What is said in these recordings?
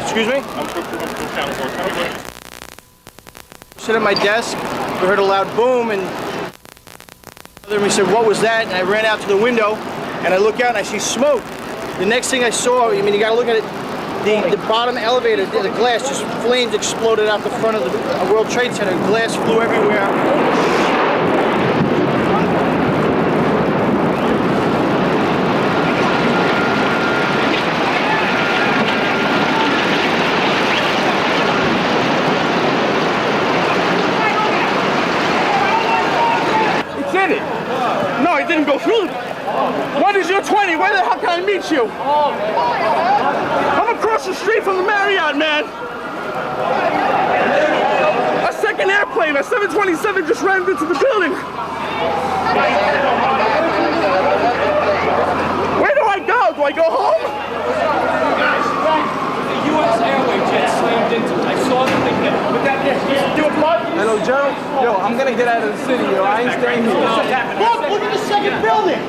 Excuse me? Sit at my desk, we heard a loud boom, and we said, what was that? And I ran out to the window, and I look out and I see smoke. The next thing I saw, I mean, you gotta look at it, the bottom elevator, the glass, just flames exploded out the front of the World Trade Center. Glass flew everywhere. No, it didn't go through. What is your 20? Where the hell can I meet you? I'm across the street from the Marriott, man. A second airplane, a 727 just ran into the building. Where do I go? Do I go home? The U.S. Airway jet slammed into it. I saw the thing hit. Hello, Joe. Yo, I'm gonna get out of the city, yo. I ain't staying here. Look at the second building.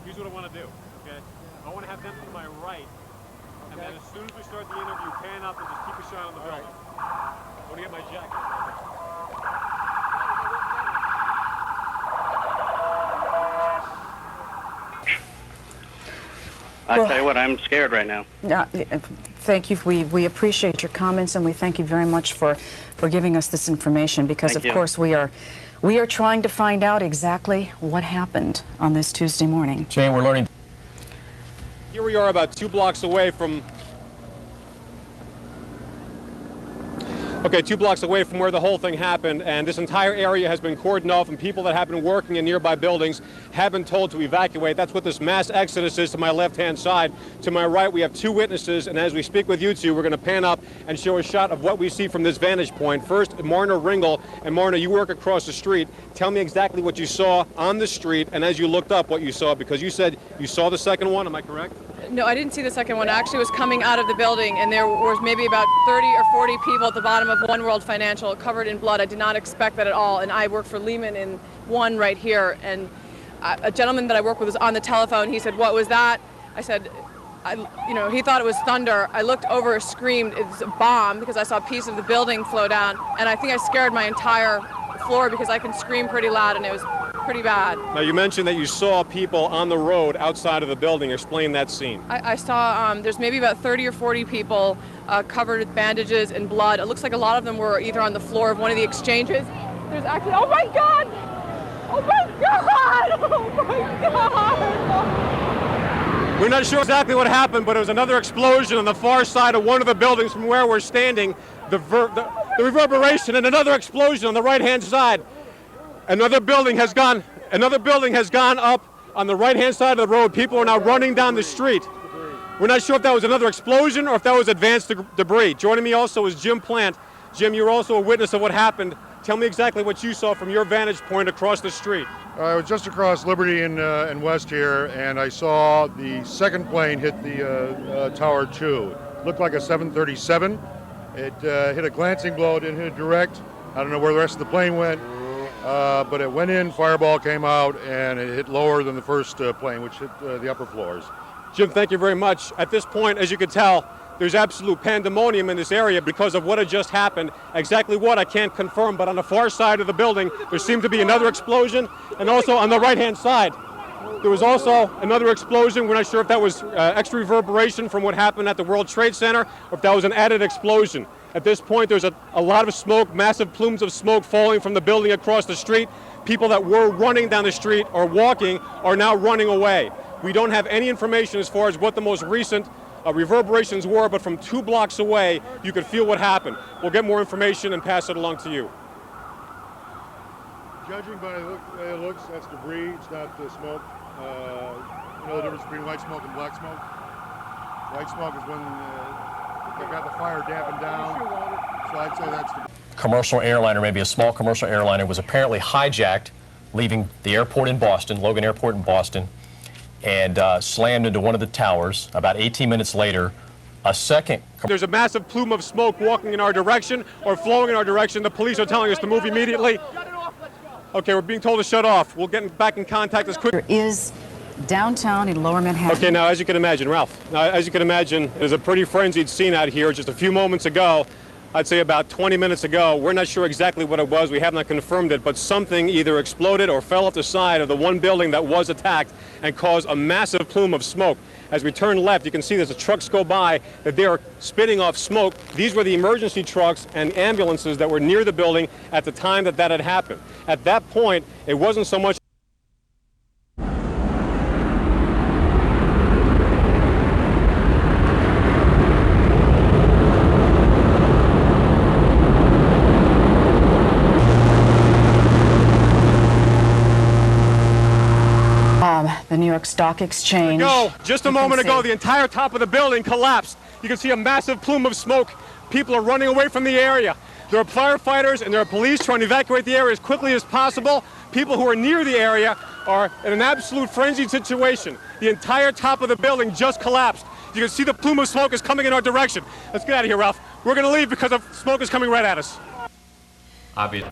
Here's what I want to do, okay? I want to have them to my right, and then as soon as we start the interview, pan up and just keep a shot on the building. I want to get my jacket. I tell you what, I'm scared right now. Thank you. We appreciate your comments, and we thank you very much for giving us this information, because of course we are trying to find out exactly what happened on this Tuesday morning. Shane, we're learning. Here we are about 2 blocks away from... Okay, 2 blocks away from where the whole thing happened, and this entire area has been cordoned off, and people that have been working in nearby buildings have been told to evacuate. That's what this mass exodus is to my left-hand side. To my right, we have 2 witnesses, and as we speak with you two, we're going to pan up and show a shot of what we see from this vantage point. First, Marna Ringel, and Marna, you work across the street. Tell me exactly what you saw on the street, and as you looked up, what you saw, because you said you saw the second one. Am I correct? No, I didn't see the second one. I actually was coming out of the building, and there was maybe about 30 or 40 people at the bottom of One World Financial covered in blood. I did not expect that at all, and I work for Lehman in One right here, and a gentleman that I work with was on the telephone. He said, "What was that?" I said, he thought it was thunder. I looked over, screamed, it's a bomb, because I saw a piece of the building flow down, and I think I scared my entire floor because I can scream pretty loud, and it was pretty bad. Now, you mentioned that you saw people on the road outside of the building. Explain that scene. I saw there's maybe about 30 or 40 people covered with bandages and blood. It looks like a lot of them were either on the floor of one of the exchanges. There's actually, oh my God! Oh my God! Oh my God! We're not sure exactly what happened, but it was another explosion on the far side of one of the buildings from where we're standing. The reverberation, and another explosion on the right-hand side. Another building has gone up on the right-hand side of the road. People are now running down the street. We're not sure if that was another explosion or if that was advanced debris. Joining me also is Jim Plant. Jim, you're also a witness of what happened. Tell me exactly what you saw from your vantage point across the street. I was just across Liberty and West here, and I saw the second plane hit the Tower 2. It looked like a 737. It hit a glancing blow, it didn't hit it direct. I don't know where the rest of the plane went, but it went in, fireball came out, and it hit lower than the first plane, which hit the upper floors. Jim, thank you very much. At this point, as you can tell, there's absolute pandemonium in this area because of what had just happened. Exactly what, I can't confirm, but on the far side of the building, there seemed to be another explosion, and also on the right-hand side, there was also another explosion. We're not sure if that was extra reverberation from what happened at the World Trade Center, or if that was an added explosion. At this point, there's a lot of smoke, massive plumes of smoke falling from the building across the street. People that were running down the street or walking are now running away. We don't have any information as far as what the most recent reverberations were, but from 2 blocks away, you could feel what happened. We'll get more information and pass it along to you. Judging by the way it looks, that's debris, it's not smoke. You know the difference between white smoke and black smoke? White smoke is when they got the fire dampened down, so I'd say that's the commercial airliner, maybe a small commercial airliner, was apparently hijacked, leaving the airport in Boston, Logan Airport in Boston, and slammed into one of the towers. About 18 minutes later, a second... There's a massive plume of smoke walking in our direction or flowing in our direction. The police are telling us to move immediately. Okay, we're being told to shut off. We'll get back in contact as quick. There is downtown in Lower Manhattan. Okay, now as you can imagine, Ralph, as you can imagine, there's a pretty frenzied scene out here just a few moments ago. I'd say about 20 minutes ago. We're not sure exactly what it was. We have not confirmed it, but something either exploded or fell off the side of the one building that was attacked and caused a massive plume of smoke. As we turn left, you can see there's a trucks go by that they are spitting off smoke. These were the emergency trucks and ambulances that were near the building at the time that had happened. At that point, it wasn't so much the New York Stock Exchange. Just a moment ago, the entire top of the building collapsed. You can see a massive plume of smoke. People are running away from the area. There are firefighters and there are police trying to evacuate the area as quickly as possible. People who are near the area are in an absolute frenzied situation. The entire top of the building just collapsed. You can see the plume of smoke is coming in our direction. Let's get out of here, Ralph. We're going to leave because the smoke is coming right at us. Obvious.